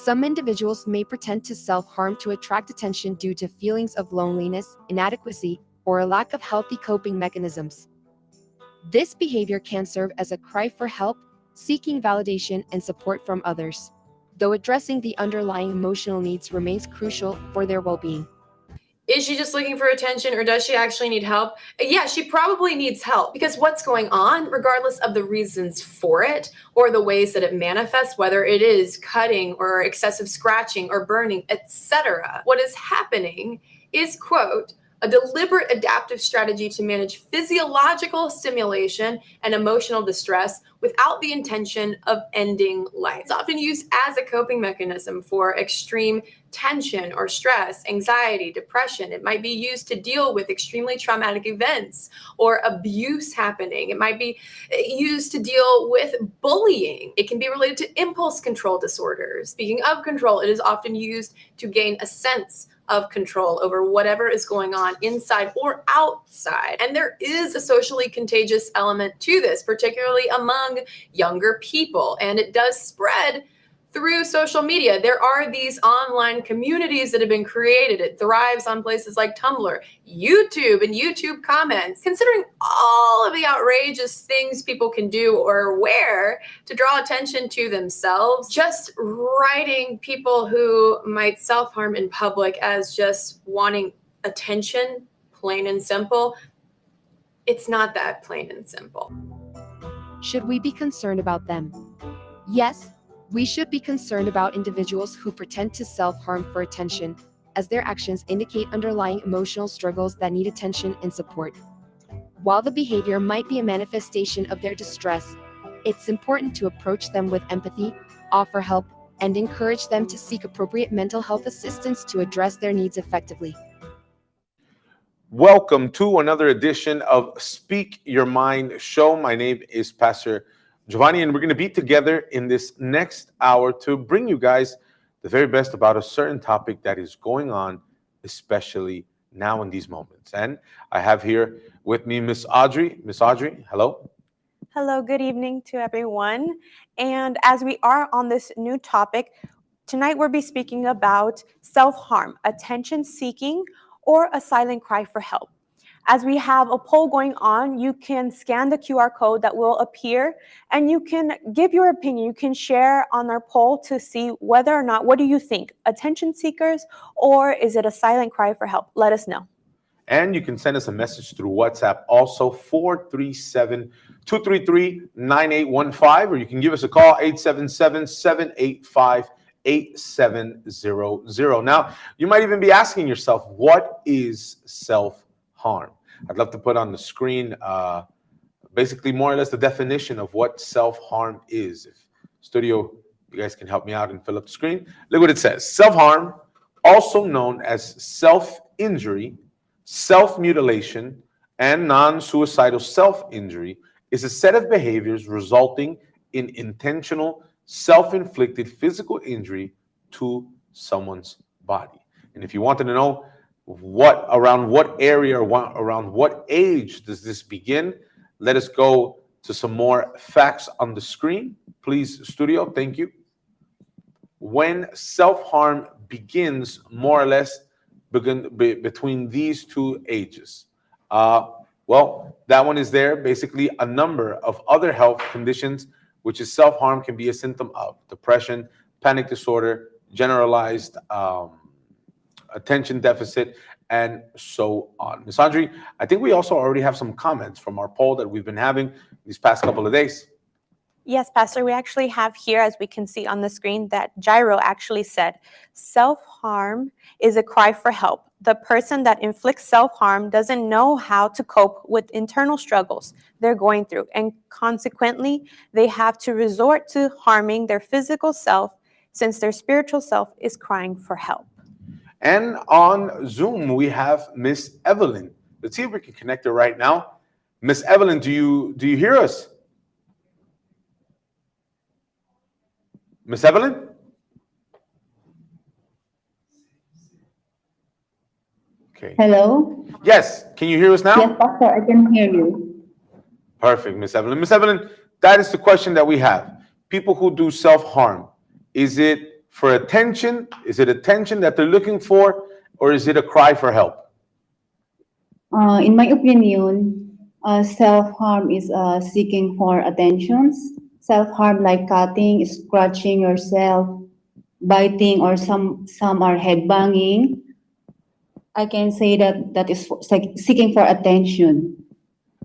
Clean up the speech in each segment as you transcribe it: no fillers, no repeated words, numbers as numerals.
Some individuals may pretend to self-harm to attract attention due to feelings of loneliness, inadequacy, or a lack of healthy coping mechanisms. This behavior can serve as a cry for help, seeking validation and support from others, though addressing the underlying emotional needs remains crucial for their well-being. Is she just looking for attention, or does she actually need help? Yeah, she probably needs help, because what's going on, regardless of the reasons for it or the ways that it manifests, whether it is cutting or excessive scratching or burning, etc., what is happening is, quote, a deliberate adaptive strategy to manage physiological stimulation and emotional distress without the intention of ending life. It's often used as a coping mechanism for extreme tension or stress, anxiety, depression. It might be used to deal with extremely traumatic events or abuse happening. It might be used to deal with bullying. It can be related to impulse control disorders. Speaking of control, it is often used to gain a sense of control over whatever is going on inside or outside. And there is a socially contagious element to this, particularly among younger people, and it does spread through social media. There are these online communities that have been created. It thrives on places like Tumblr, YouTube, and YouTube comments. Considering all of the outrageous things people can do or wear to draw attention to themselves, just writing people who might self-harm in public as just wanting attention, plain and simple, it's not that plain and simple. Should we be concerned about them? Yes, we should be concerned about individuals who pretend to self-harm for attention, as their actions indicate underlying emotional struggles that need attention and support. While the behavior might be a manifestation of their distress, it's important to approach them with empathy, offer help, and encourage them to seek appropriate mental health assistance to address their needs effectively. Welcome to another edition of Speak Your Mind Show. My name is Pastor Giovanni, and we're going to be together in this next hour to bring you guys the very best about a certain topic that is going on, especially now in these moments. And I have here with me Miss Audrey. Miss Audrey, hello. Hello, good evening to everyone. And as we are on this new topic, tonight we'll be speaking about self-harm, attention seeking, or a silent cry for help. As we have a poll going on, you can scan the QR code that will appear and you can give your opinion. You can share on our poll to see whether or not, what do you think? Attention seekers, or is it a silent cry for help? Let us know. And you can send us a message through WhatsApp, also 437-233-9815, or you can give us a call, 877-785-8700. Now, you might even be asking yourself, what is self-harm? I'd love to put on the screen basically more or less the definition of what self-harm is. If studio, you guys can help me out and fill up the screen. Look what it says. Self-harm, also known as self-injury, self-mutilation, and non-suicidal self-injury, is a set of behaviors resulting in intentional, self-inflicted physical injury to someone's body. And if you wanted to know around what area or around what age does this begin, let us go to some more facts on the screen. Please, studio, thank you. When self-harm begins, more or less, between these two ages. Well, that one is there. Basically, a number of other health conditions, which is self-harm, can be a symptom of depression, panic disorder, generalized attention deficit, and so on. Ms. Audrey, I think we also already have some comments from our poll that we've been having these past couple of days. Yes, Pastor, we actually have here, as we can see on the screen, that Jairo actually said, self-harm is a cry for help. The person that inflicts self-harm doesn't know how to cope with internal struggles they're going through, and consequently, they have to resort to harming their physical self since their spiritual self is crying for help. And on Zoom, we have Miss Evelyn. Let's see if we can connect her right now. Miss Evelyn, do you hear us? Miss Evelyn? Okay. Hello? Yes, can you hear us now? Yes, Pastor, I can hear you. Perfect, Miss Evelyn. Miss Evelyn, that is the question that we have. People who do self-harm, is it for attention? Is it attention that they're looking for? Or is it a cry for help? In my opinion, self-harm is seeking for attentions. Self-harm like cutting, scratching yourself, biting, or some are headbanging. I can say that is seeking for attention.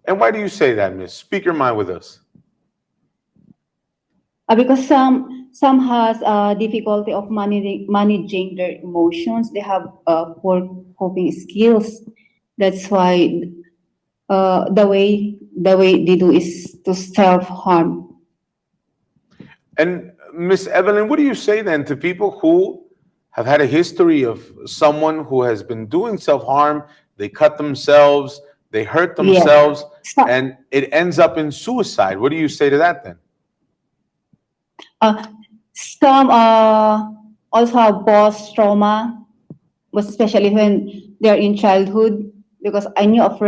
And why do you say that, Miss? Speak your mind with us. Because some has difficulty of managing their emotions. They have poor coping skills. That's why the way they do is to self-harm. And Miss Evelyn, what do you say then to people who have had a history of someone who has been doing self-harm? They cut themselves, they hurt themselves, Yeah. and it ends up in suicide. What do you say to that then? Some also have post-trauma, especially when they're in childhood. Because I knew a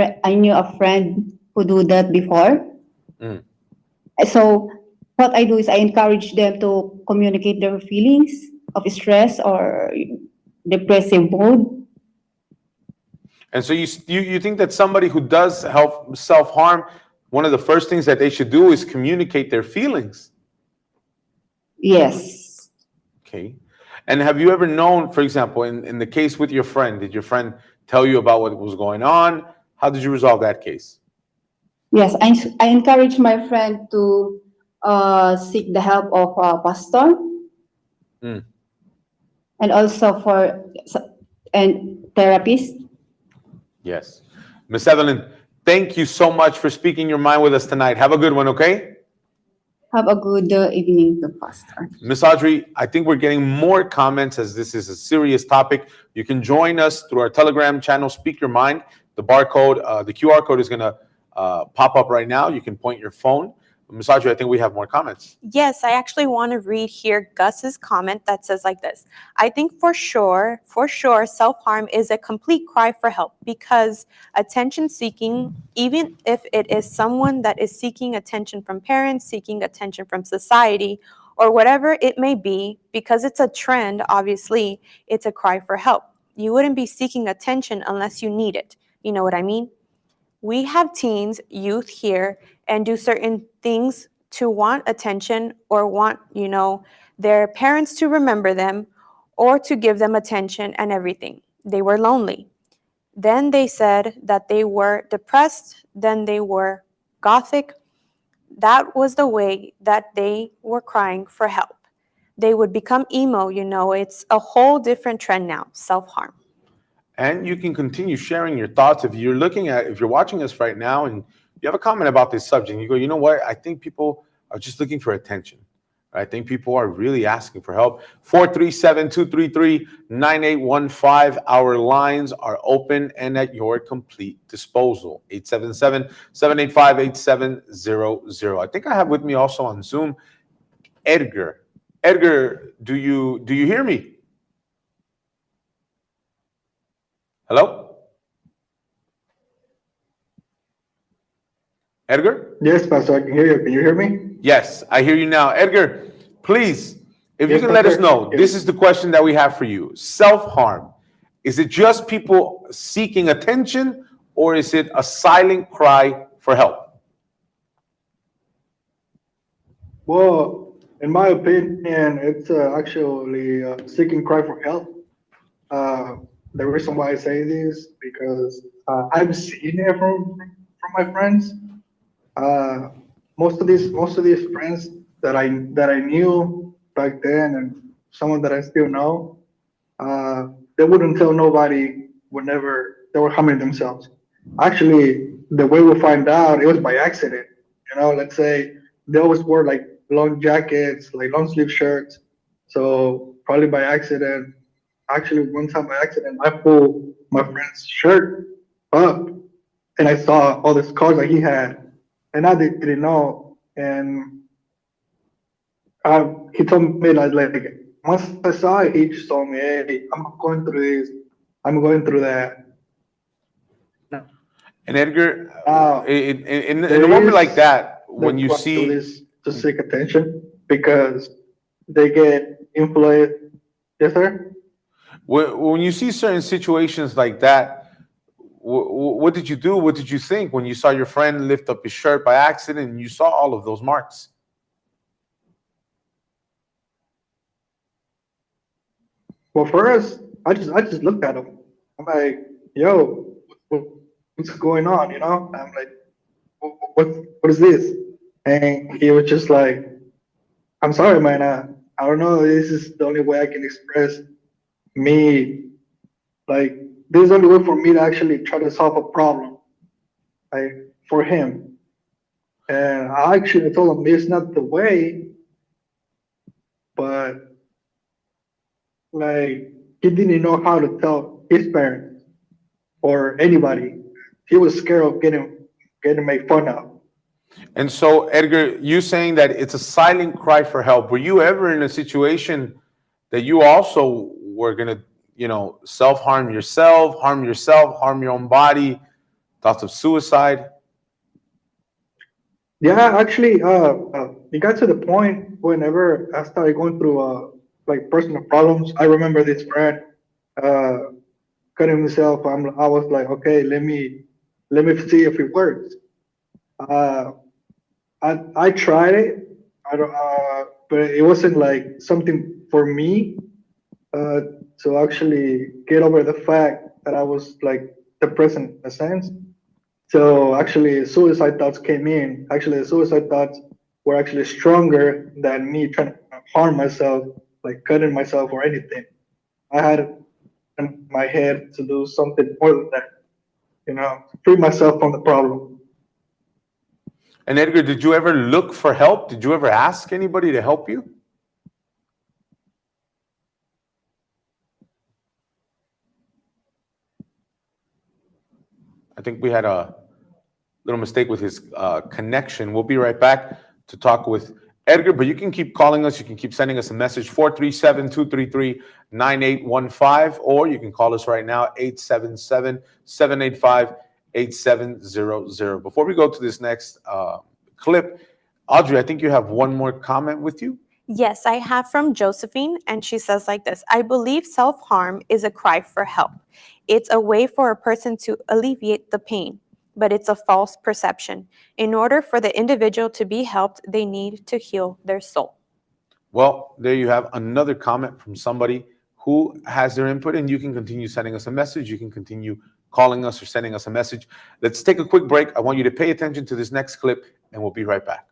friend who do that before. Mm. So what I do is I encourage them to communicate their feelings of stress or depressive mood. And so you think that somebody who does self-harm, one of the first things that they should do is communicate their feelings? Yes. Okay. And have you ever known, for example, in the case with your friend, did your friend tell you about what was going on? How did you resolve that case? Yes, I encourage my friend to seek the help of a pastor. Mm. And also for and therapist. Yes. Miss Evelyn, Thank you so much for speaking your mind with us tonight. Have a good one, okay? Have a good evening to Pastor. Miss Audrey, I think we're getting more comments as this is a serious topic. You can join us through our Telegram channel, Speak Your Mind. The barcode, the QR code is going to pop up right now. You can point your phone. Miss Audrey, I think we have more comments. Yes, I actually want to read here Gus's comment that says like this. I think for sure, self-harm is a complete cry for help because attention seeking, even if it is someone that is seeking attention from parents, seeking attention from society, or whatever it may be, because it's a trend, obviously, it's a cry for help. You wouldn't be seeking attention unless you need it. You know what I mean? We have teens, youth here, and do certain things to want attention or want, their parents to remember them or to give them attention and everything. They were lonely. Then they said that they were depressed. Then they were gothic. That was the way that they were crying for help. They would become emo, it's a whole different trend now, self-harm. And you can continue sharing your thoughts. If you're watching us right now and you have a comment about this subject, you go, you know what? I think people are just looking for attention. I think people are really asking for help. 437-233-9815. Our lines are open and at your complete disposal. 877-785-8700. I think I have with me also on Zoom, Edgar. Edgar, do you hear me? Hello? Edgar? Yes, Pastor, I can hear you. Can you hear me? Yes, I hear you now. Edgar, please, if you Yes, can let us Pastor. know, Yes. this is the question that we have for you. Self-harm, is it just people seeking attention or is it a silent cry for help? Well, in my opinion, it's actually a seeking cry for help. The reason why I say this because I've seen it from my friends. Most of these friends that I knew back then, and someone that I still know, they wouldn't tell nobody whenever they were harming themselves. Actually, the way we find out, it was by accident. Let's say they always wore like long jackets, like long sleeve shirts. So probably by accident. Actually, one time by accident, I pulled my friend's shirt up, and I saw all the scars that he had, and I didn't know. And he told me like once I saw it, he just told me, "Hey, I'm going through this. I'm going through that." And Edgar, in a There moment is like that, when the you quite do see, this to seek attention because they get influenced. Yes, sir. when you see certain situations like that, what did you do? What did you think when you saw your friend lift up his shirt by accident and you saw all of those marks? Well, first, I just looked at him. I'm like, "Yo, what's going on?" I'm like, "What is this?" And he was just like, "I'm sorry, man. I don't know. This is the only way I can express me. Like, this is the only way for me to actually try to solve a problem, like for him." And I actually told him it's not the way, but like he didn't know how to tell his parents or anybody. He was scared of getting made fun of. And so, Edgar, you saying that it's a silent cry for help. Were you ever in a situation that you also were gonna, self-harm yourself, harm your own body, thoughts of suicide? Yeah, actually, it got to the point whenever I started going through like personal problems. I remember this friend uh, cutting himself. I was like, okay, let me see if it works. Uh, I tried it. I don't, but it wasn't like something for me uh, to actually get over the fact that I was like depressed in a sense. So actually, suicide thoughts came in. Actually, the suicide thoughts were actually stronger than me trying to harm myself, like cutting myself or anything. I had in my head to do something more than that. free myself from the problem. And Edgar, did you ever look for help? Did you ever ask anybody to help you? I think we had a little mistake with his connection. We'll be right back to talk with Edgar, but you can keep calling us. You can keep sending us a message, 437-233-9815, or you can call us right now, 877-785-8700. Before we go to this next clip, Audrey, I think you have one more comment with you. Yes, I have from Josephine, and she says like this: I believe self-harm is a cry for help. It's a way for a person to alleviate the pain, but it's a false perception. In order for the individual to be helped, they need to heal their soul. Well, there you have another comment from somebody who has their input, and you can continue sending us a message. You can continue calling us or sending us a message. Let's take a quick break. I want you to pay attention to this next clip, and we'll be right back.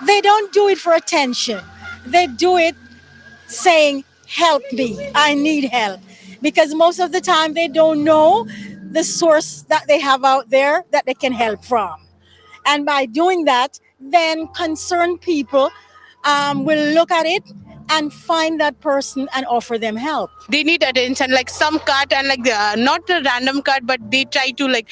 They don't do it for attention. They do it saying, help me, I need help. Because most of the time they don't know the source that they have out there that they can help from. And by doing that, then concerned people will look at it and find that person and offer them help. They need attention, like some cut and like not a random cut, but they try to like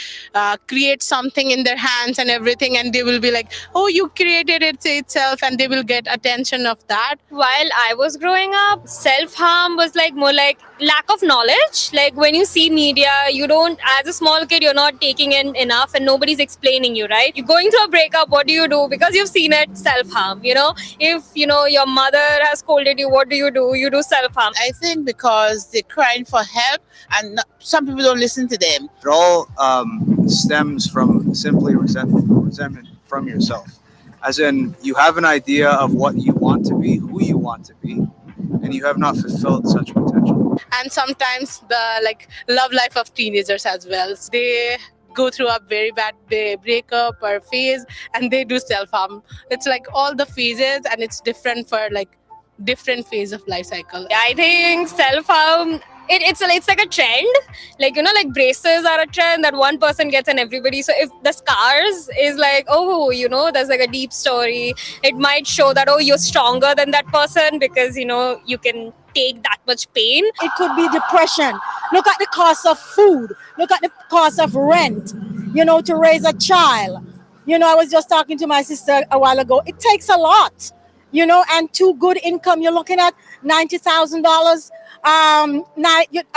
create something in their hands and everything, and they will be like, oh, you created it itself, and they will get attention of that. While I was growing up, self-harm was like more like lack of knowledge. Like when you see media, you don't, as a small kid, you're not taking in enough and nobody's explaining you, right? You're going through a breakup, what do you do? Because you've seen it, self-harm, If, your mother has scolded you, what do? You do self-harm. I think because they're crying for help, and some people don't listen to them. It all stems from simply resentment from yourself. As in, you have an idea of what you want to be, who you want to be, and you have not fulfilled such potential. And sometimes the love life of teenagers as well. They go through a very bad breakup or phase, and they do self-harm. It's like all the phases, and it's different for different phase of life cycle. I think self-harm, it's like a trend. Like braces are a trend that one person gets and everybody. So if the scars is like, there's like a deep story, it might show that, you're stronger than that person because, you can take that much pain. It could be depression. Look at the cost of food. Look at the cost of rent, to raise a child. I was just talking to my sister a while ago. It takes a lot, and too good income. You're looking at $90,000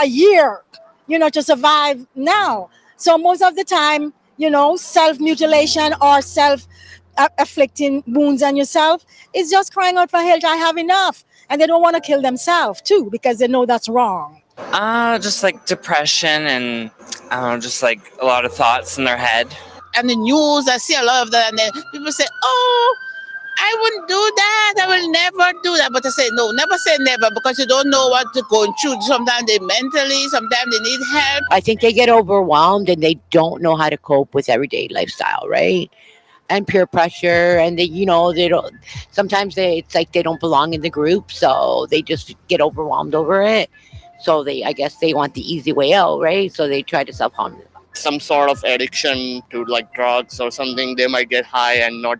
a year, to survive now. So most of the time, self-mutilation or self-afflicting wounds on yourself is just crying out for help. I have enough. And they don't want to kill themselves too, because they know that's wrong. Just like depression and just like a lot of thoughts in their head. And the news, I see a lot of that, and then people say, oh, I wouldn't do that, I will never do that. But I say, no, never say never, because you don't know what they're going through. Sometimes they mentally, sometimes they need help. I think they get overwhelmed and they don't know how to cope with everyday lifestyle, right? And peer pressure, and they don't, sometimes it's like they don't belong in the group, so they just get overwhelmed over it. So I guess they want the easy way out, right? So they try to self-harm. Some sort of addiction to like drugs or something, they might get high and not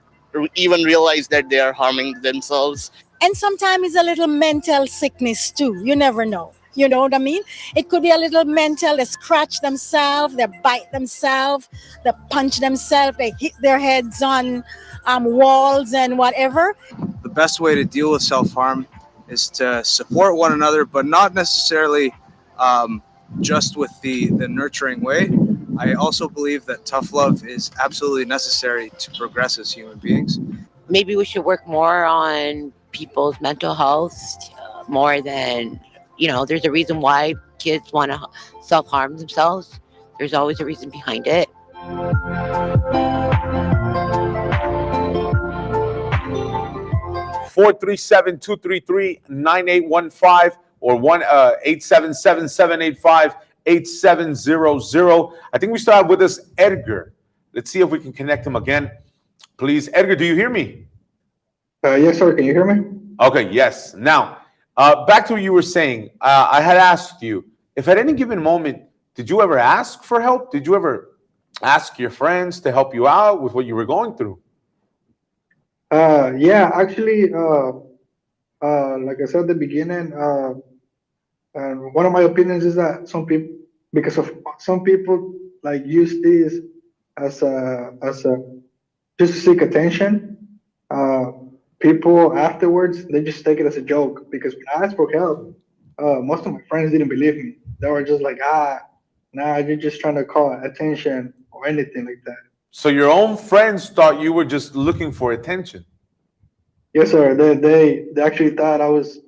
even realize that they are harming themselves. And sometimes it's a little mental sickness too. You never know. You know what I mean? It could be a little mental. They scratch themselves, they bite themselves, they punch themselves, they hit their heads on walls and whatever. The best way to deal with self-harm is to support one another, but not necessarily just with the nurturing way. I also believe that tough love is absolutely necessary to progress as human beings. Maybe we should work more on people's mental health, more than, there's a reason why kids want to self-harm themselves. There's always a reason behind it. Four 37233-9815 or 877-785-8700. I think we still have with us Edgar. Let's see if we can connect him again. Please, Edgar, do you hear me? Yes, sir. Can you hear me? Okay, yes. Now, back to what you were saying. I had asked you if at any given moment, did you ever ask for help? Did you ever ask your friends to help you out with what you were going through? Yeah, actually, like I said at the beginning, and one of my opinions is that some people, because of some people, like use this as a just to seek attention. People afterwards they just take it as a joke because when I asked for help, most of my friends didn't believe me. They were just like, nah, you're just trying to call attention or anything like that. So your own friends thought you were just looking for attention. Yes, sir. They actually thought I was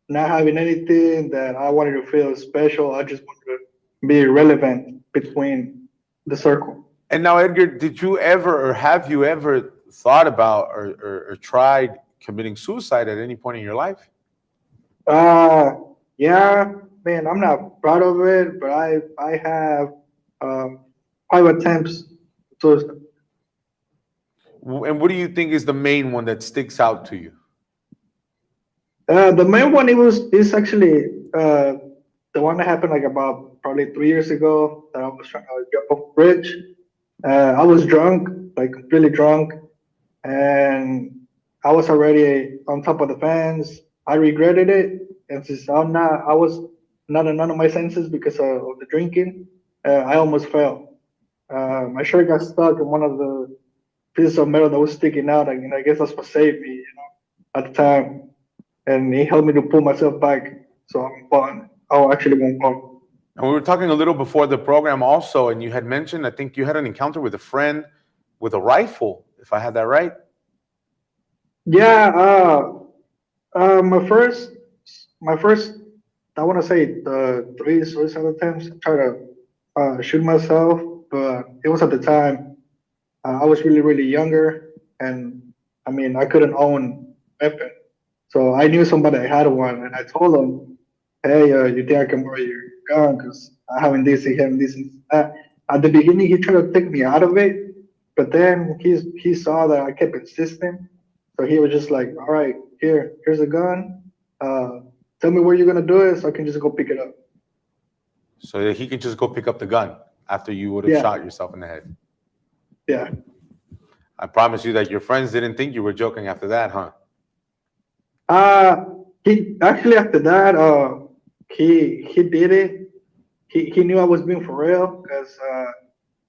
not having anything, that I wanted to feel special. I just wanted to be relevant between the circle. And now, Edgar, did you ever or have you ever thought about or tried committing suicide at any point in your life? Yeah, man, I'm not proud of it, but I have 5 attempts to. And what do you think is the main one that sticks out to you? The main one is actually the one that happened like about probably 3 years ago, that I was trying to jump off a bridge. I was drunk, like completely drunk, and I was already on top of the fence. I regretted it, and since I was not in none of my senses because of the drinking, I almost fell. My shirt got stuck in one of the pieces of metal that was sticking out, and I guess that's what saved me, at the time. And he helped me to pull myself back, so I'm fine. I actually won't fall. And we were talking a little before the program also, and you had mentioned, I think you had an encounter with a friend with a rifle, if I had that right. Yeah, my first, I want to say 3 suicide attempts. I tried to shoot myself, but it was at the time I was really, really younger, and I mean I couldn't own a weapon, so I knew somebody that had one, and I told him, "Hey, you think I can borrow your gun? Because I haven't this, and having this." And that. At the beginning, he tried to take me out of it, but then he saw that I kept insisting. So he was just like, all right, here's a gun. Tell me where you're gonna do it so I can just go pick it up. So that he could just go pick up the gun after you would have shot yourself in the head. Yeah. I promise you that your friends didn't think you were joking after that, huh? He actually after that, he did it. He knew I was being for real because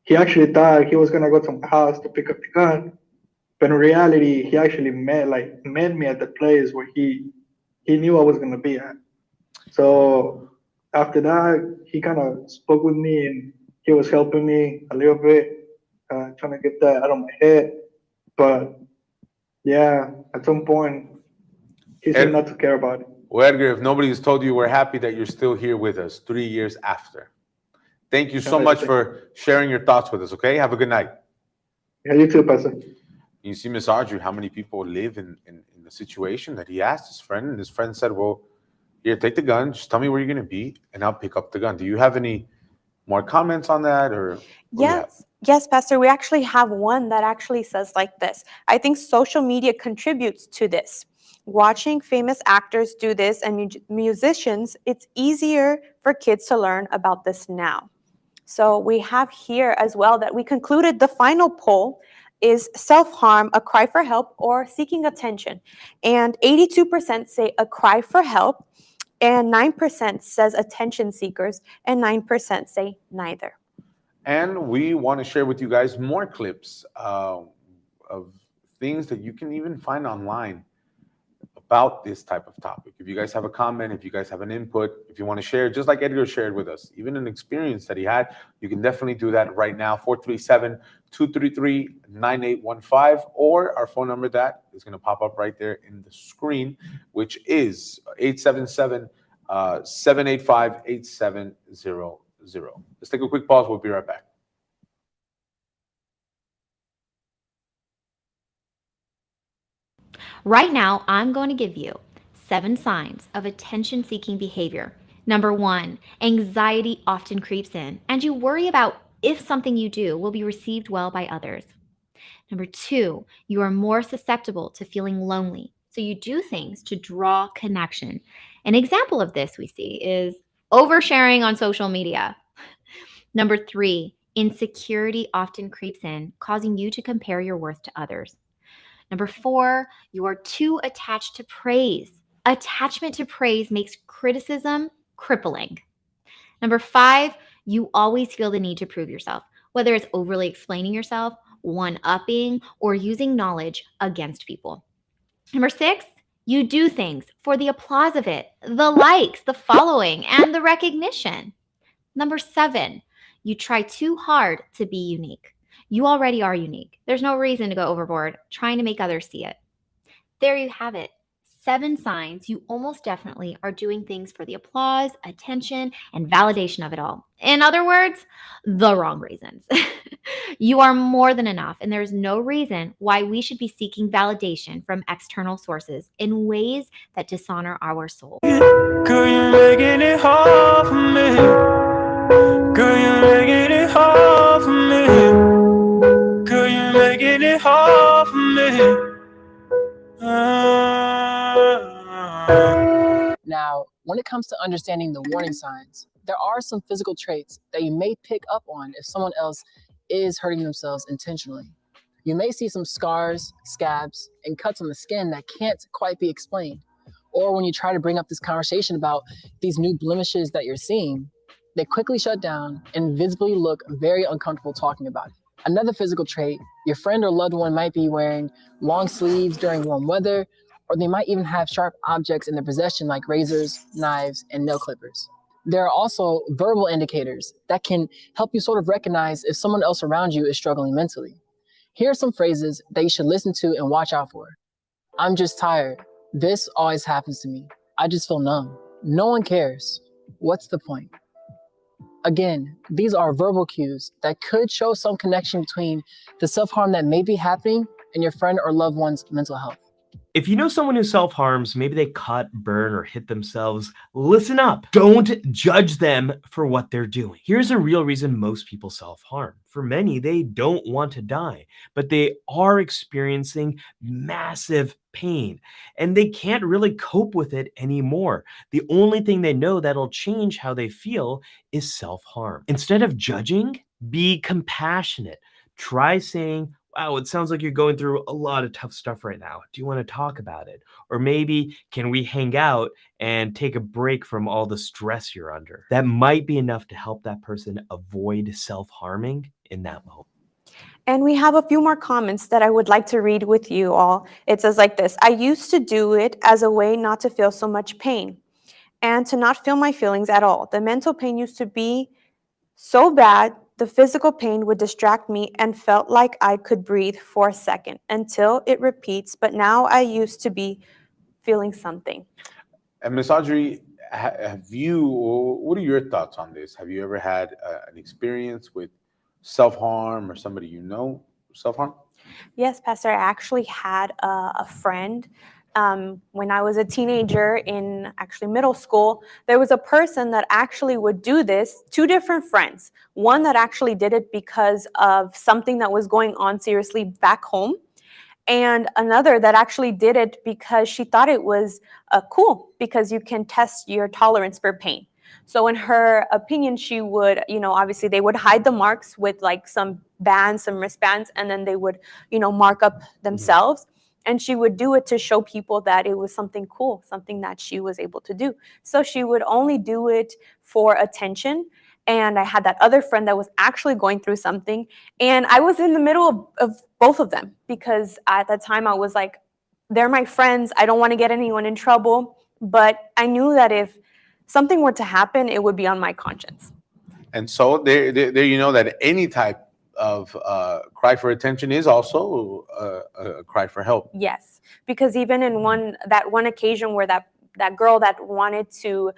he actually thought he was gonna go to my house to pick up the gun. But in reality, he actually met me at the place where he knew I was gonna be at. So after that, he kind of spoke with me and he was helping me a little bit, trying to get that out of my head. But yeah, at some point, he seemed not to care about it. Well, Edgar, if nobody has told you, we're happy that you're still here with us 3 years after. Thank you so much for sharing your thoughts with us, okay? Have a good night. Yeah, you too, Pastor. You see, Miss Audrey, how many people live in the situation that he asked his friend, and his friend said, well, here, take the gun, just tell me where you're going to be, and I'll pick up the gun. Do you have any more comments on that? Or Yes, Pastor, we actually have one that actually says like this. I think social media contributes to this. Watching famous actors do this and musicians, it's easier for kids to learn about this now. So we have here as well that we concluded the final poll is self-harm, a cry for help, or seeking attention. And 82% say a cry for help, and 9% says attention seekers, and 9% say neither. And we want to share with you guys more clips of things that you can even find online about this type of topic. If you guys have a comment, if you guys have an input, if you want to share, just like Edgar shared with us, even an experience that he had, you can definitely do that right now, 437-233-9815, or our phone number that is going to pop up right there in the screen, which is 877-785-8700. Let's take a quick pause. We'll be right back. Right now, I'm going to give you 7 signs of attention-seeking behavior. Number 1, anxiety often creeps in, and you worry about if something you do will be received well by others. Number 2, you are more susceptible to feeling lonely. So you do things to draw connection. An example of this we see is oversharing on social media. Number 3, insecurity often creeps in, causing you to compare your worth to others. Number 4, you are too attached to praise. Attachment to praise makes criticism crippling. Number 5, you always feel the need to prove yourself, whether it's overly explaining yourself, one-upping, or using knowledge against people. Number 6, you do things for the applause of it, the likes, the following, and the recognition. Number 7, you try too hard to be unique. You already are unique. There's no reason to go overboard trying to make others see it. There you have it. 7 signs you almost definitely are doing things for the applause, attention, and validation of it all. In other words, the wrong reasons. You are more than enough, and there's no reason why we should be seeking validation from external sources in ways that dishonor our soul. Girl, you're making it hard for me. Girl, you're making it hard for me. Girl, you're making it hard for me. Now, when it comes to understanding the warning signs, there are some physical traits that you may pick up on if someone else is hurting themselves intentionally. You may see some scars, scabs, and cuts on the skin that can't quite be explained. Or when you try to bring up this conversation about these new blemishes that you're seeing, they quickly shut down and visibly look very uncomfortable talking about it. Another physical trait, your friend or loved one might be wearing long sleeves during warm weather, or they might even have sharp objects in their possession like razors, knives, and nail clippers. There are also verbal indicators that can help you sort of recognize if someone else around you is struggling mentally. Here are some phrases that you should listen to and watch out for. I'm just tired. This always happens to me. I just feel numb. No one cares. What's the point? Again, these are verbal cues that could show some connection between the self-harm that may be happening and your friend or loved one's mental health. If you know someone who self-harms, maybe they cut, burn, or hit themselves, listen up. Don't judge them for what they're doing. Here's a real reason most people self-harm. For many, they don't want to die, but they are experiencing massive pain, and they can't really cope with it anymore. The only thing they know that'll change how they feel is self-harm. Instead of judging, be compassionate. Try saying, wow, it sounds like you're going through a lot of tough stuff right now. Do you want to talk about it? Or maybe, can we hang out and take a break from all the stress you're under? That might be enough to help that person avoid self-harming in that moment. And we have a few more comments that I would like to read with you all. It says like this: I used to do it as a way not to feel so much pain and to not feel my feelings at all. The mental pain used to be so bad, the physical pain would distract me and felt like I could breathe for a second until it repeats. But now I used to be feeling something. And Ms. Audrey, what are your thoughts on this? Have you ever had an experience with self-harm or somebody you know self-harm? Yes, Pastor, I actually had a friend when I was a teenager in actually middle school. There was a person that actually would do this, 2 different friends. One that actually did it because of something that was going on seriously back home, and another that actually did it because she thought it was cool, because you can test your tolerance for pain. So in her opinion, she would, obviously they would hide the marks with like some bands, some wristbands, and then they would, mark up themselves. And she would do it to show people that it was something cool, something that she was able to do. So she would only do it for attention. And I had that other friend that was actually going through something. And I was in the middle of both of them, because at that time I was like, they're my friends. I don't want to get anyone in trouble. But I knew that if something were to happen, it would be on my conscience. And so there you know that any type of cry for attention is also a cry for help. Yes, because even in that one occasion where that girl that wanted to,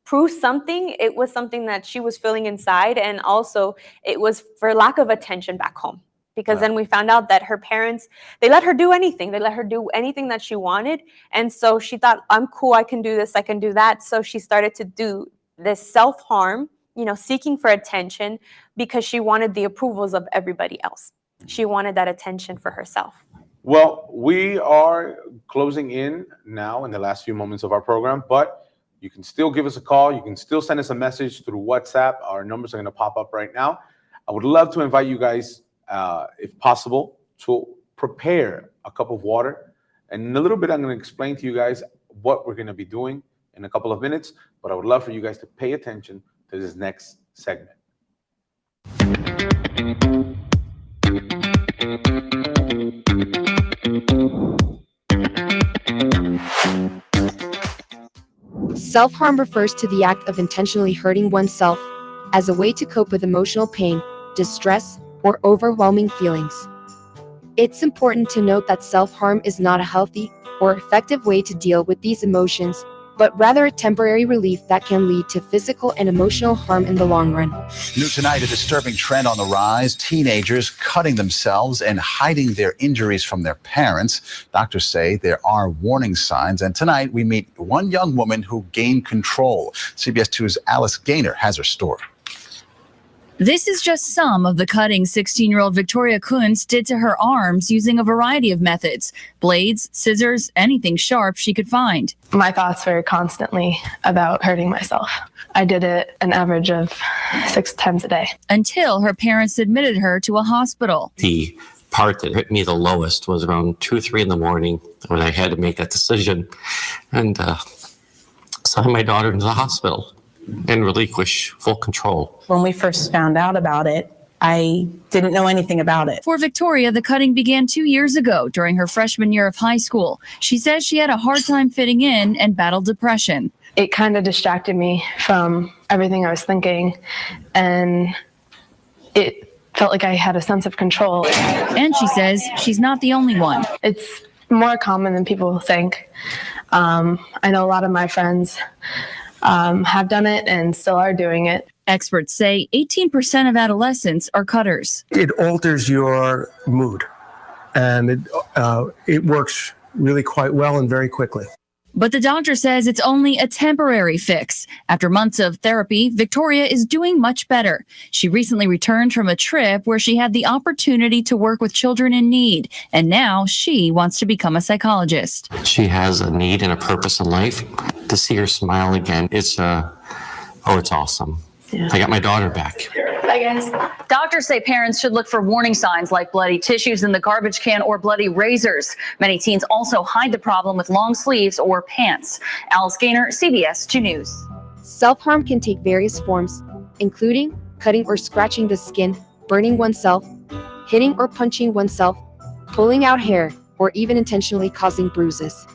prove something, it was something that she was feeling inside, and also it was for lack of attention back home. Because then we found out that her parents, they let her do anything. They let her do anything that she wanted. And so she thought, I'm cool, I can do this, I can do that. So she started to do this self-harm, seeking for attention because she wanted the approvals of everybody else. She wanted that attention for herself. Well, we are closing in now in the last few moments of our program, but you can still give us a call. You can still send us a message through WhatsApp. Our numbers are going to pop up right now. I would love to invite you guys, if possible, to prepare a cup of water. And in a little bit, I'm going to explain to you guys what we're going to be doing in a couple of minutes. But I would love for you guys to pay attention to this next segment. Self-harm refers to the act of intentionally hurting oneself as a way to cope with emotional pain, distress, or overwhelming feelings. It's important to note that self-harm is not a healthy or effective way to deal with these emotions, but rather a temporary relief that can lead to physical and emotional harm in the long run. New tonight, a disturbing trend on the rise. Teenagers cutting themselves and hiding their injuries from their parents. Doctors say there are warning signs. And tonight, we meet one young woman who gained control. CBS 2's Alice Gaynor has her story. This is just some of the cutting 16-year-old Victoria Kunz did to her arms using a variety of methods: blades, scissors, anything sharp she could find. My thoughts were constantly about hurting myself. I did it an average of 6 times a day. Until her parents admitted her to a hospital. The part that hit me the lowest was around 2 or 3 in the morning when I had to make that decision and sign my daughter into the hospital and relinquish full control. When we first found out about it, I didn't know anything about it. For Victoria, the cutting began 2 years ago during her freshman year of high school. She says she had a hard time fitting in and battled depression. It kind of distracted me from everything I was thinking, and it felt like I had a sense of control. And she says she's not the only one. It's more common than people think. I know a lot of my friends have done it and still are doing it. Experts say 18% of adolescents are cutters. It alters your mood, and it works really quite well and very quickly. But the doctor says it's only a temporary fix. After months of therapy, Victoria is doing much better. She recently returned from a trip where she had the opportunity to work with children in need, and now she wants to become a psychologist. She has a need and a purpose in life. To see her smile again, it's awesome. Yeah. I got my daughter back. Bye, guys. Doctors say parents should look for warning signs like bloody tissues in the garbage can or bloody razors. Many teens also hide the problem with long sleeves or pants. Alice Gaynor, CBS 2 News. Self-harm can take various forms, including cutting or scratching the skin, burning oneself, hitting or punching oneself, pulling out hair, or even intentionally causing bruises.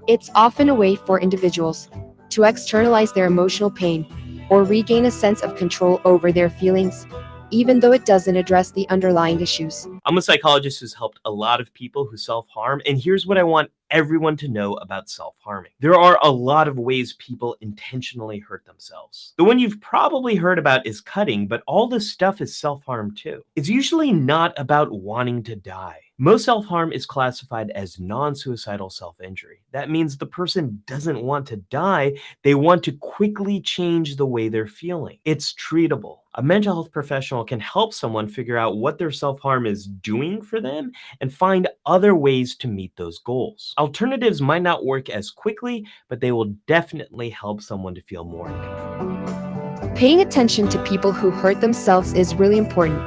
It's often a way for individuals to externalize their emotional pain or regain a sense of control over their feelings, even though it doesn't address the underlying issues. I'm a psychologist who's helped a lot of people who self-harm, and here's what I want everyone to know about self-harming. There are a lot of ways people intentionally hurt themselves. The one you've probably heard about is cutting, but all this stuff is self-harm too. It's usually not about wanting to die. Most self-harm is classified as non-suicidal self-injury. That means the person doesn't want to die, they want to quickly change the way they're feeling. It's treatable. A mental health professional can help someone figure out what their self-harm is doing for them and find other ways to meet those goals. Alternatives might not work as quickly, but they will definitely help someone to feel more in control. Paying attention to people who hurt themselves is really important.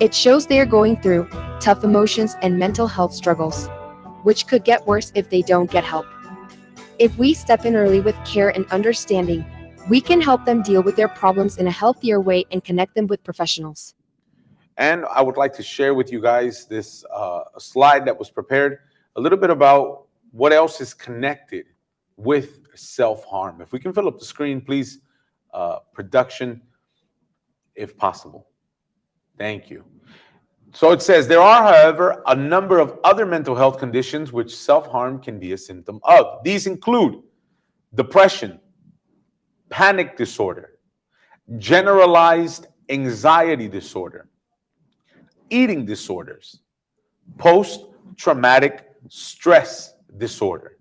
It shows they are going through tough emotions and mental health struggles, which could get worse if they don't get help. If we step in early with care and understanding, we can help them deal with their problems in a healthier way and connect them with professionals. And I would like to share with you guys this slide that was prepared, a little bit about what else is connected with self-harm. If we can fill up the screen, please, production, if possible. Thank you. So it says, there are, however, a number of other mental health conditions which self-harm can be a symptom of. These include depression, panic disorder, generalized anxiety disorder, eating disorders, post-traumatic stress disorder,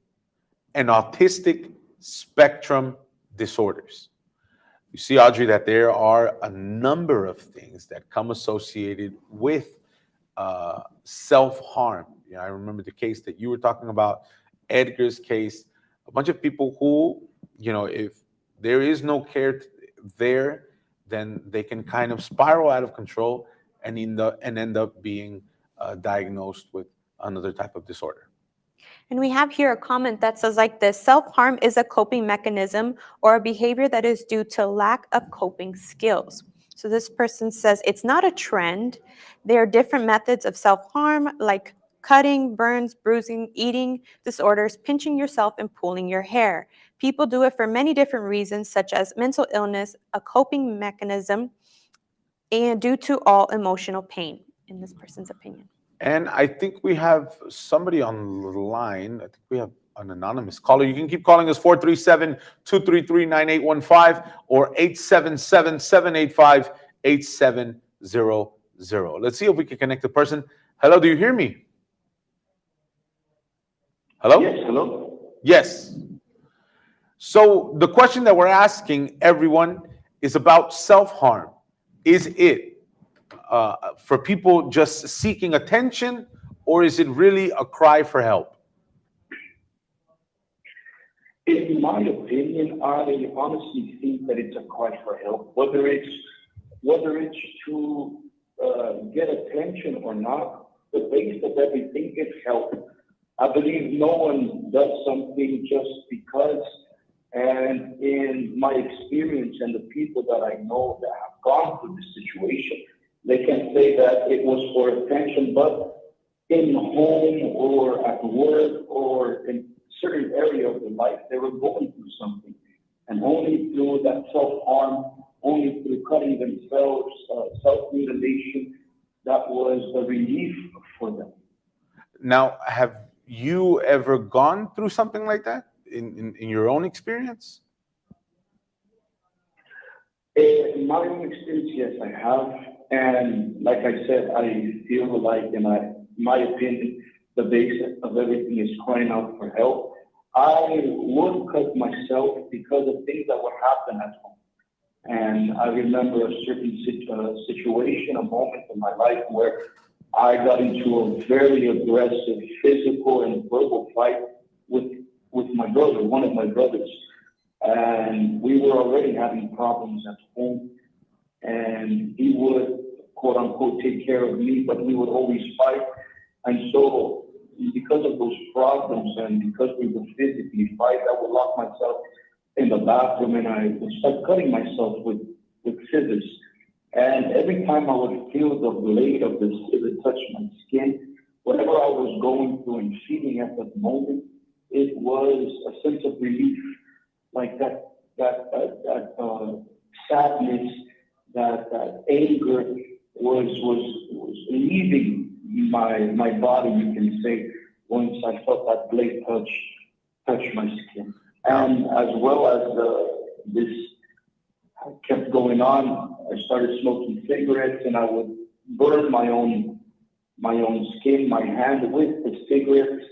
and autistic spectrum disorders. You see, Audrey, that there are a number of things that come associated with self-harm. I remember the case that you were talking about, Edgar's case. A bunch of people who, if there is no care there, then they can kind of spiral out of control and end up being diagnosed with another type of disorder. And we have here a comment that says like this: self-harm is a coping mechanism or a behavior that is due to lack of coping skills. So this person says it's not a trend. There are different methods of self-harm like cutting, burns, bruising, eating disorders, pinching yourself, and pulling your hair. People do it for many different reasons, such as mental illness, a coping mechanism, and due to all emotional pain, in this person's opinion. And I think we have somebody on the line. I think we have an anonymous caller. You can keep calling us 437-233-9815 or 877-785-8700. Let's see if we can connect the person. Hello, do you hear me? Hello? Yes, hello. Yes. So the question that we're asking everyone is about self-harm. Is it for people just seeking attention, or is it really a cry for help? In my opinion, I honestly think that it's a cry for help. Whether it's to get attention or not, the base of everything is help. I believe no one does something just because. And in my experience and the people that I know that have gone through this situation, they can say that it was for attention, but in home or at work or in certain area of their life, they were going through something. And only through that self-harm, only through cutting themselves, self-mutilation, that was a relief for them. Now, have you ever gone through something like that in your own experience? In my own experience, yes, I have. And like I said, I feel like, in my opinion, the basis of everything is crying out for help. I would cut myself because of things that would happen at home. And I remember a certain situation, a moment in my life where I got into a very aggressive physical and verbal fight with my brother, one of my brothers. And we were already having problems at home. And he would, quote unquote, take care of me, but we would always fight. And so, because of those problems and because we would physically fight, I would lock myself in the bathroom and I would start cutting myself with scissors. And every time I would feel the blade of the scissor touch my skin, whatever I was going through and feeling at that moment, it was a sense of relief, like that sadness, that anger was leaving my body, you can say, once I felt that blade touch my skin. And as well as this kept going on, I started smoking cigarettes, and I would burn my own skin, my hand with the cigarettes,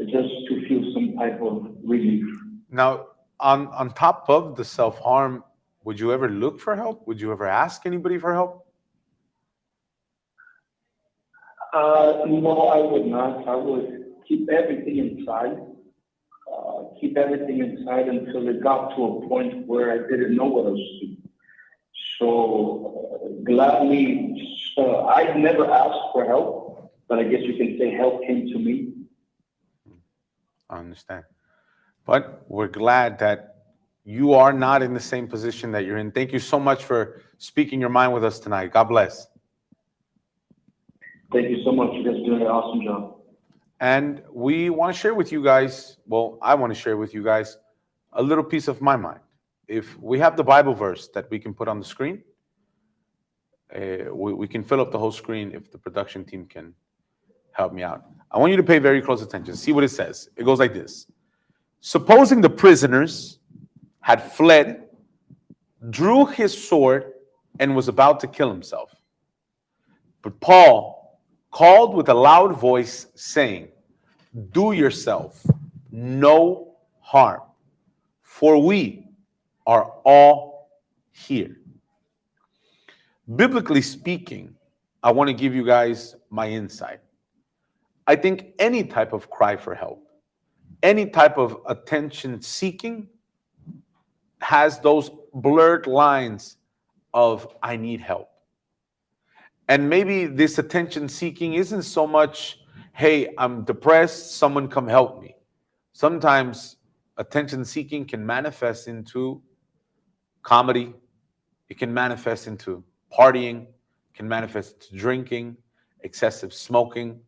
just to feel some type of relief. Now, on top of the self-harm, would you ever look for help? Would you ever ask anybody for help? No, I would not. I would keep everything inside. Until it got to a point where I didn't know what else to do. So gladly, I never asked for help, but I guess you can say help came to me. I understand. But we're glad that you are not in the same position that you're in. Thank you so much for speaking your mind with us tonight. God bless. Thank you so much. You guys are doing an awesome job. And we want to share with you guys, well, I want to share with you guys a little piece of my mind. If we have the Bible verse that we can put on the screen, we can fill up the whole screen if the production team can help me out. I want you to pay very close attention. See what it says. It goes like this. Supposing the prisoners had fled, drew his sword, and was about to kill himself. But Paul called with a loud voice, saying, "Do yourself no harm, for we are all here." Biblically speaking, I want to give you guys my inside. I think any type of cry for help, any type of attention seeking has those blurred lines of I need help. And maybe this attention seeking isn't so much, hey, I'm depressed, someone come help me. Sometimes attention seeking can manifest into comedy, it can manifest into partying, can manifest into drinking, excessive smoking.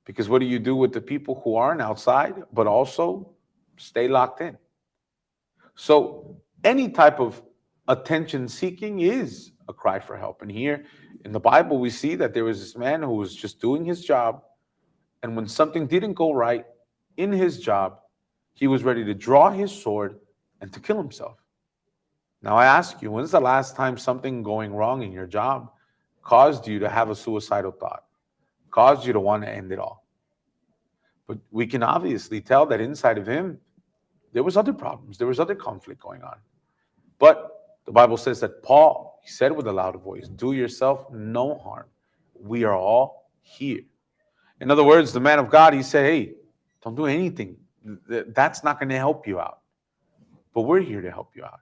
Because what do you do with the people who aren't outside, but also stay locked in? So any type of attention seeking is a cry for help. And here in the Bible, we see that there was this man who was just doing his job. And when something didn't go right in his job, he was ready to draw his sword and to kill himself. Now I ask you, when's the last time something going wrong in your job caused you to have a suicidal thought, caused you to want to end it all? But we can obviously tell that inside of him, there was other problems, there was other conflict going on. But the Bible says that Paul, he said with a loud voice, do yourself no harm. We are all here. In other words, the man of God, he said, hey, don't do anything. That's not going to help you out. But we're here to help you out.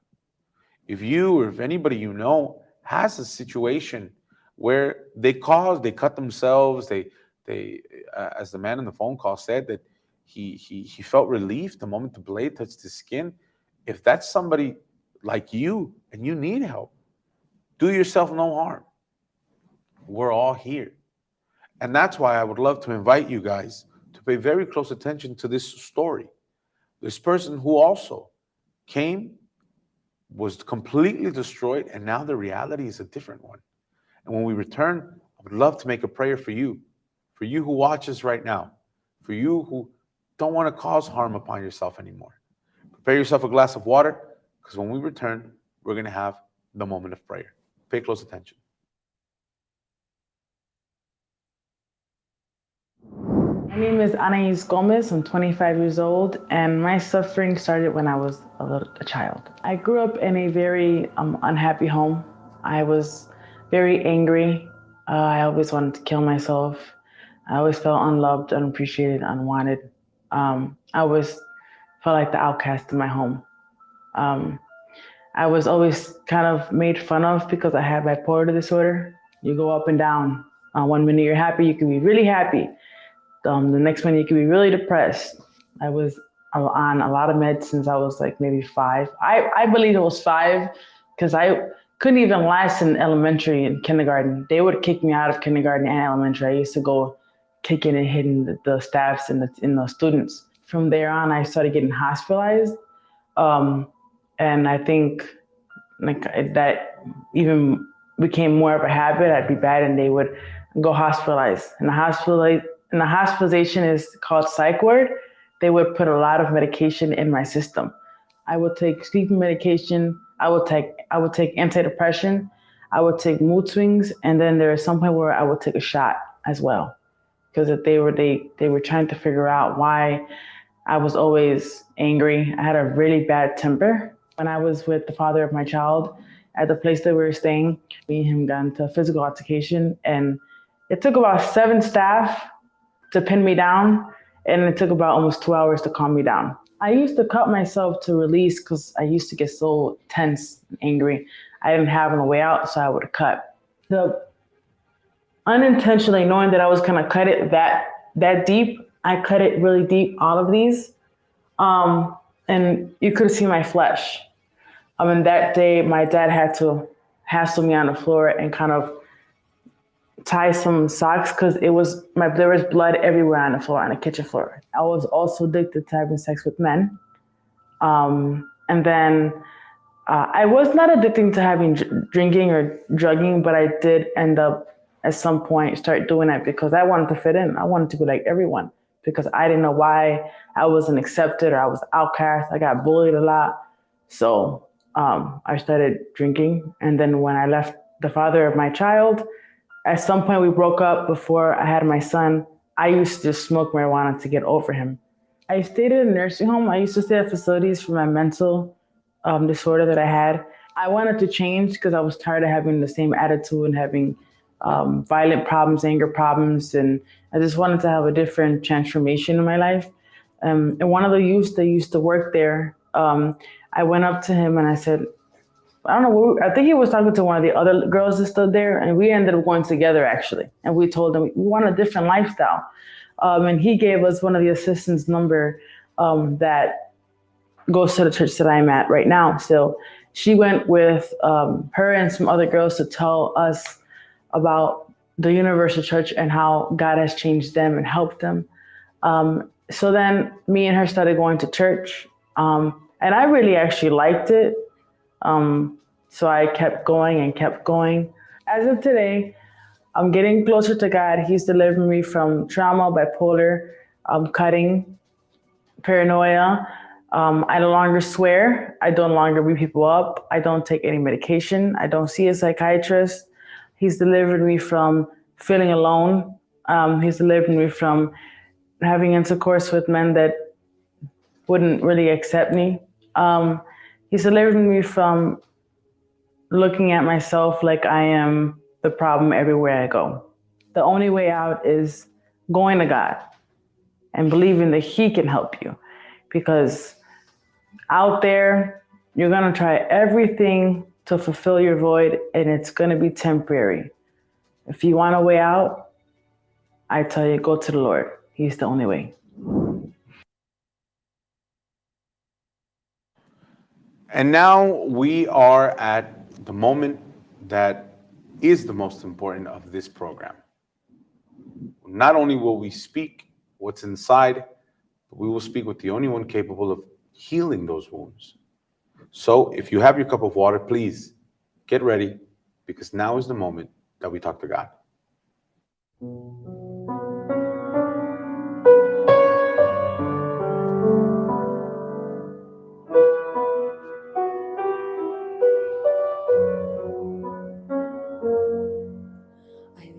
If you or if anybody you know has a situation where they cut themselves, they as the man in the phone call said, that he felt relief the moment the blade touched his skin. If that's somebody like you and you need help, do yourself no harm. We're all here. And that's why I would love to invite you guys to pay very close attention to this story. This person who also came, was completely destroyed, and now the reality is a different one. And when we return, I would love to make a prayer for you who watches right now, for you who don't want to cause harm upon yourself anymore. Prepare yourself a glass of water, because when we return, we're going to have the moment of prayer. Pay close attention. My name is Anais Gomez. I'm 25 years old, and my suffering started when I was a child. I grew up in a very unhappy home. I was very angry. I always wanted to kill myself. I always felt unloved, unappreciated, unwanted. I always felt like the outcast in my home. I was always kind of made fun of because I had bipolar disorder. You go up and down. 1 minute you're happy, you can be really happy. The next minute you can be really depressed. I was on a lot of meds since I was like maybe 5. I believe it was 5 because I couldn't even last in elementary and kindergarten. They would kick me out of kindergarten and elementary. I used to go kicking and hitting the staffs and the students. From there on, I started getting hospitalized. And I think like that even became more of a habit. I'd be bad and they would go hospitalized. And the hospitalization is called psych ward. They would put a lot of medication in my system. I would take sleeping medication. I would take antidepressant. I would take mood swings, and then there was some point where I would take a shot as well, because they were trying to figure out why I was always angry. I had a really bad temper. When I was with the father of my child at the place that we were staying, me and him got into a physical altercation, and it took about 7 staff to pin me down, and it took about almost 2 hours to calm me down. I used to cut myself to release because I used to get so tense and angry. I didn't have a way out, so I would cut. Unintentionally knowing that I was gonna cut it that deep, I cut it really deep, all of these. And you could see my flesh. And that day, my dad had to hassle me on the floor and kind of tie some socks because there was blood everywhere on the floor, on the kitchen floor. I was also addicted to having sex with men. And then I was not addicted to having drinking or drugging, but I did end up at some point start doing that because I wanted to fit in. I wanted to be like everyone because I didn't know why I wasn't accepted or I was outcast. I got bullied a lot. So I started drinking. And then when I left the father of my child, at some point we broke up before I had my son. I used to smoke marijuana to get over him. I stayed in a nursing home. I used to stay at facilities for my mental disorder that I had. I wanted to change because I was tired of having the same attitude and having violent problems, anger problems, and I just wanted to have a different transformation in my life. And one of the youths that used to work there, I went up to him and I said, I don't know, I think he was talking to one of the other girls that stood there, and we ended up going together actually. And we told him we want a different lifestyle. And he gave us one of the assistants' number that goes to the church that I'm at right now. So she went with her and some other girls to tell us about the Universal Church and how God has changed them and helped them. So then me and her started going to church. And I really actually liked it. So I kept going and kept going. As of today, I'm getting closer to God. He's delivering me from trauma, bipolar, cutting, paranoia. I no longer swear. I don't longer beat people up. I don't take any medication. I don't see a psychiatrist. He's delivered me from feeling alone. He's delivered me from having intercourse with men that wouldn't really accept me. He's delivered me from looking at myself like I am the problem everywhere I go. The only way out is going to God and believing that He can help you. Because out there, you're going to try everything to fulfill your void, and it's going to be temporary. If you want a way out, I tell you, go to the Lord. He's the only way. And now we are at the moment that is the most important of this program. Not only will we speak what's inside, but we will speak with the only one capable of healing those wounds. So if you have your cup of water, please get ready, because now is the moment that we talk to God.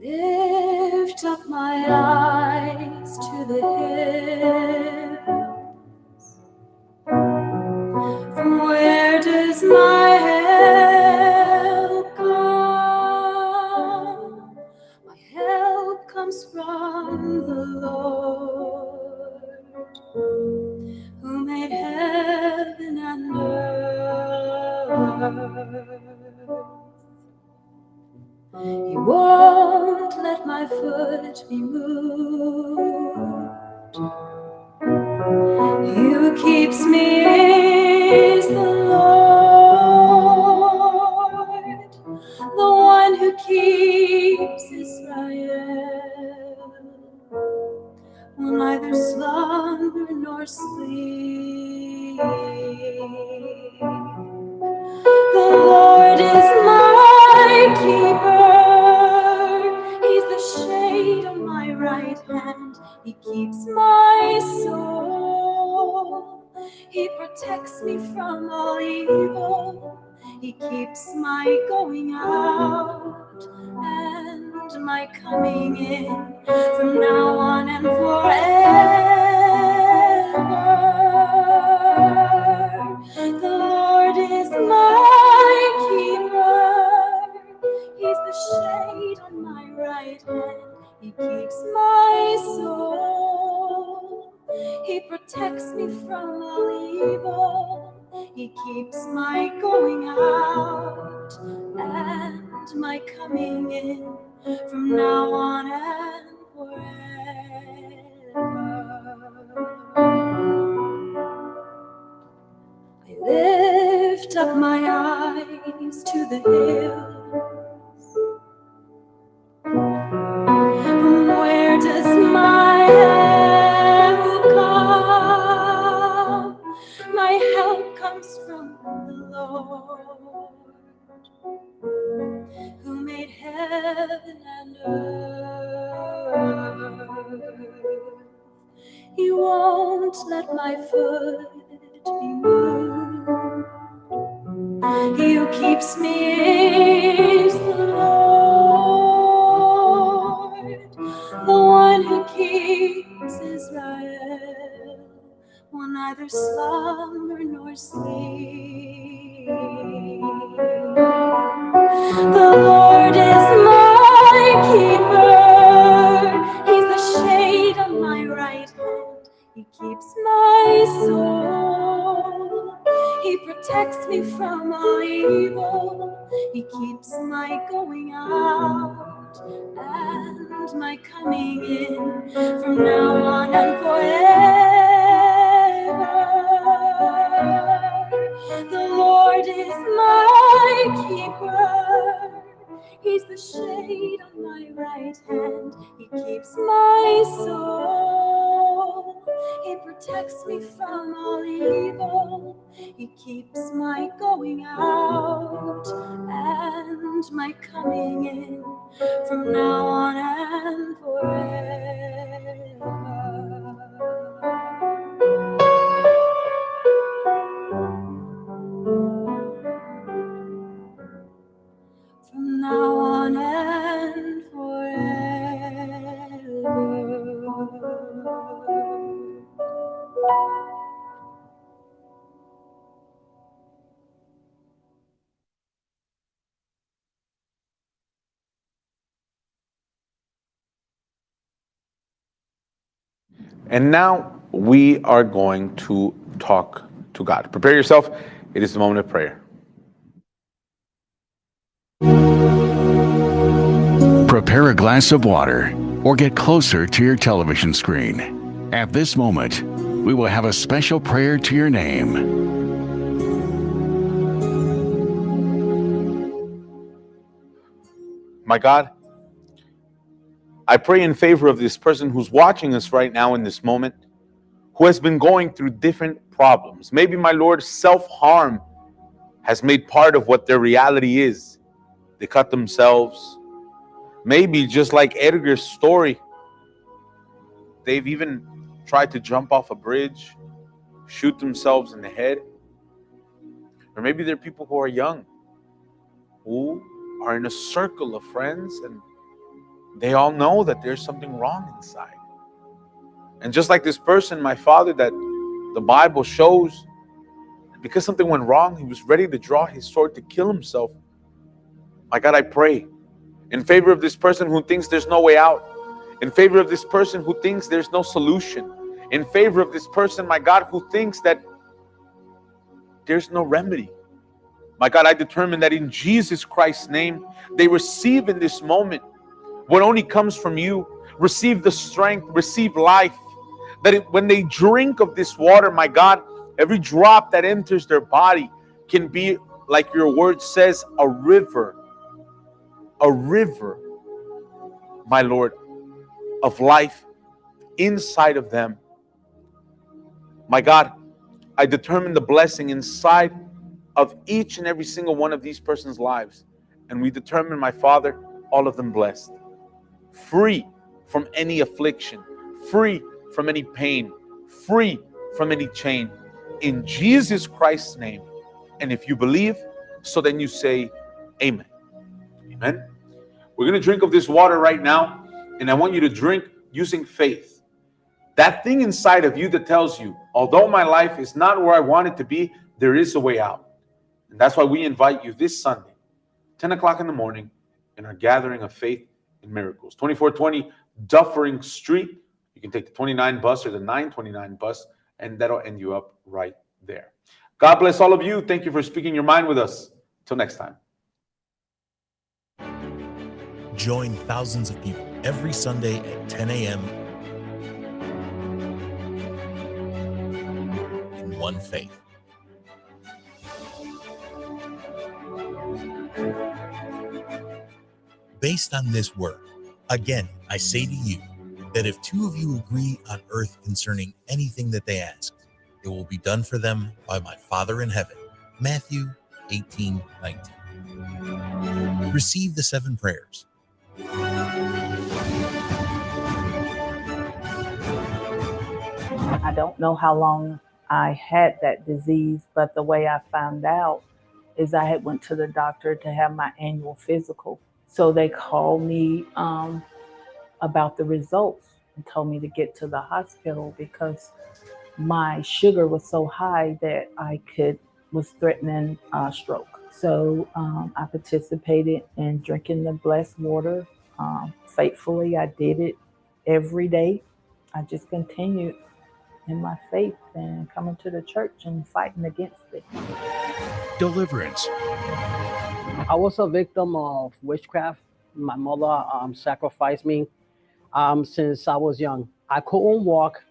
Lift up my eyes to the hills. From where does my help come? My help comes from the Lord, who made heaven and earth. He won't let my foot be moved. He who keeps me is the Lord, the one who keeps Israel, will neither slumber nor sleep. The Lord is my keeper. He's the shade on my right hand. He keeps my soul. He protects me from all evil. He keeps my going out and my coming in, from now on and forever. The Lord is my keeper. He's the shade on my right hand. He keeps my soul. He protects me from all evil. He keeps my going out and my coming in, from now on and forever. I lift up my eyes to the hills. From where does my help come? My help comes from the Lord, who made heaven and earth. He won't let my foot be moved. He who keeps me is the Lord, the one who keeps Israel, will neither slumber nor sleep. The Lord is my protects me from all evil. He keeps my going out and my coming in from now on and forever. The Lord is my keeper. He's the shade on my right hand. He keeps my soul. He protects me from all evil. He keeps my going out and my coming in from now on and forever. From now on and forever. And now we are going to talk to God. Prepare yourself. It is the moment of prayer. Prepare a glass of water or get closer to your television screen. At this moment, we will have a special prayer to your name. My God, I pray in favor of this person who's watching us right now in this moment, who has been going through different problems. Maybe, my Lord, self-harm has made part of what their reality is. They cut themselves. Maybe just like Edgar's story, they've even tried to jump off a bridge, shoot themselves in the head. Or maybe they're people who are young, who are in a circle of friends and they all know that there's something wrong inside. And just like this person, my father, that the Bible shows, because something went wrong, he was ready to draw his sword to kill himself. My God, I pray in favor of this person who thinks there's no way out, in favor of this person who thinks there's no solution, in favor of this person, my God, who thinks that there's no remedy. My God, I determine that in Jesus Christ's name, they receive in this moment what only comes from you. Receive the strength, receive life, that when they drink of this water, my God, every drop that enters their body can be, like your word says, a river, my Lord, of life inside of them. My God, I determine the blessing inside of each and every single one of these persons' lives. And we determine, my Father, all of them blessed, free from any affliction, free from any pain, free from any chain, in Jesus Christ's name. And if you believe, so then you say amen. Amen. We're going to drink of this water right now, and I want you to drink using faith. That thing inside of you that tells you, although my life is not where I want it to be, there is a way out. And that's why we invite you this Sunday, 10 o'clock in the morning, in our gathering of faith and miracles. 2420 Duffering Street. You can take the 29 bus or the 929 bus, and that'll end you up right there. God bless all of you. Thank you for speaking your mind with us. Till next time. Join thousands of people every Sunday at 10 a.m. in one faith. Based on this word, again, I say to you that if two of you agree on earth concerning anything that they ask, it will be done for them by my Father in heaven. Matthew 18:19. Receive the 7 prayers. I don't know how long I had that disease, but the way I found out is I had went to the doctor to have my annual physical. So they called me about the results and told me to get to the hospital because my sugar was so high that was threatening a stroke. So I participated in drinking the blessed water. Faithfully, I did it every day. I just continued. in my faith and coming to the church and fighting against it. Deliverance. I was a victim of witchcraft. My mother sacrificed me since I was young. I couldn't walk.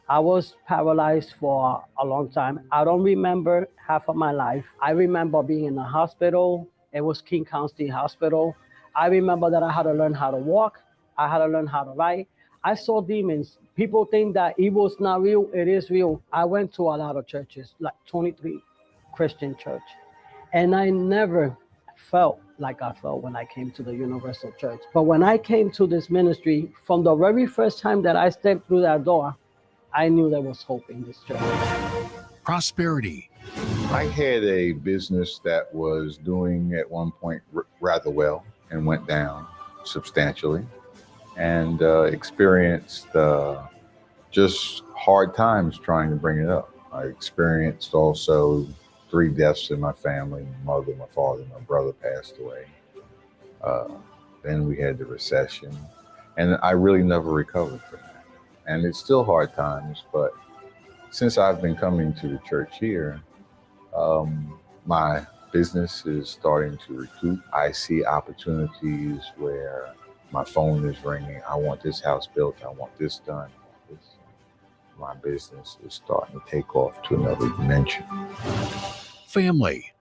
I was paralyzed for a long time. I don't remember half of my life. I remember being in the hospital. It was King County Hospital. I remember that I had to learn how to walk. I had to learn how to write. I saw demons. People think that evil's not real. It is real. I went to a lot of churches, like 23 Christian church. And I never felt like I felt when I came to the Universal Church. But when I came to this ministry, from the very first time that I stepped through that door, I knew there was hope in this church. Prosperity. I had a business that was doing at one point rather well and went down substantially, and experienced just hard times trying to bring it up. I experienced also 3 deaths in my family. My mother, my father, my brother passed away. Then we had the recession, and I really never recovered from that. And it's still hard times, but since I've been coming to the church here, my business is starting to recoup. I see opportunities where my phone is ringing. I want this house built. I want this done. My business is starting to take off to another dimension. Family.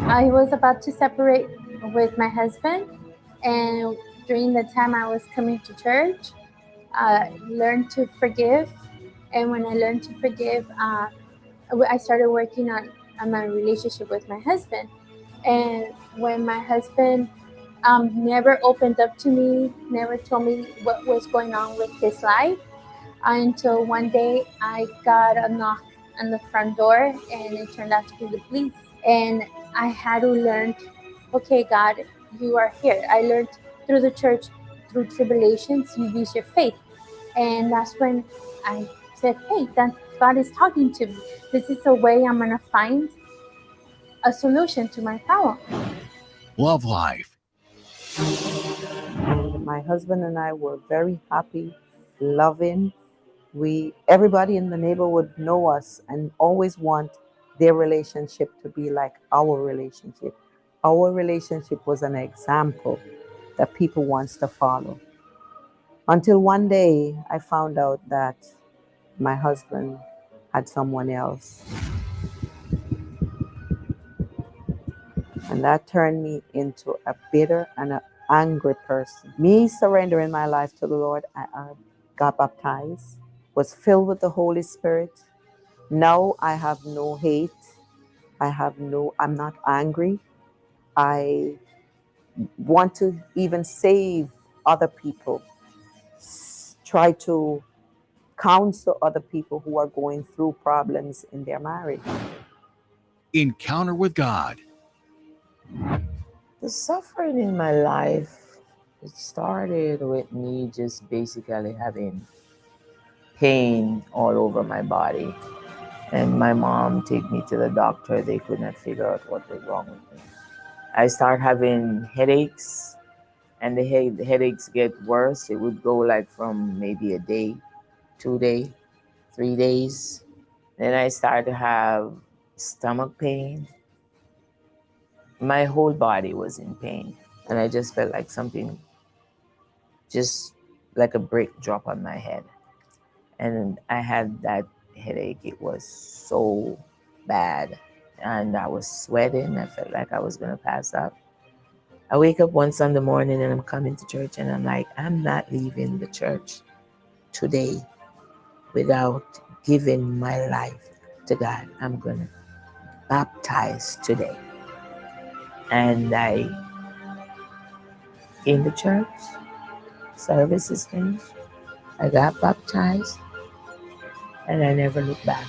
I was about to separate with my husband, and during the time I was coming to church, I learned to forgive. And when I learned to forgive, I started working on my relationship with my husband. And when my husband never opened up to me, never told me what was going on with his life, until one day I got a knock on the front door, and it turned out to be the police. And I had to learn, okay, God, you are here. I learned through the church, through tribulations, you use your faith. And that's when I said, hey, that God is talking to me. This is a way I'm going to find a solution to my problem. Love life. And my husband and I were very happy, loving. Everybody in the neighborhood know us and always want their relationship to be like our relationship. Our relationship was an example that people wants to follow. Until one day I found out that my husband had someone else. And that turned me into a bitter and an angry person. Me surrendering my life to the Lord, I got baptized, was filled with the Holy Spirit. Now I have no hate. I'm not angry. I want to even save other people. Try to counsel other people who are going through problems in their marriage. Encounter with God. The suffering in my life, it started with me just basically having pain all over my body. And my mom took me to the doctor. They could not figure out what was wrong with me. I started having headaches, and the headaches get worse. It would go like from maybe a day, 2 days, 3 days. Then I started to have stomach pain. My whole body was in pain. And I just felt like something, just like a brick drop on my head. And I had that headache. It was so bad. And I was sweating. I felt like I was going to pass out. I wake up one Sunday morning and I'm coming to church, and I'm like, I'm not leaving the church today without giving my life to God. I'm going to baptize today. And I came to church, service is finished, I got baptized, and I never looked back.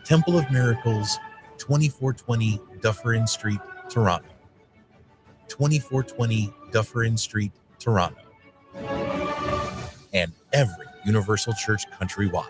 Temple of Miracles, 2420 Dufferin Street, Toronto. 2420 Dufferin Street, Toronto. And every Universal Church countrywide.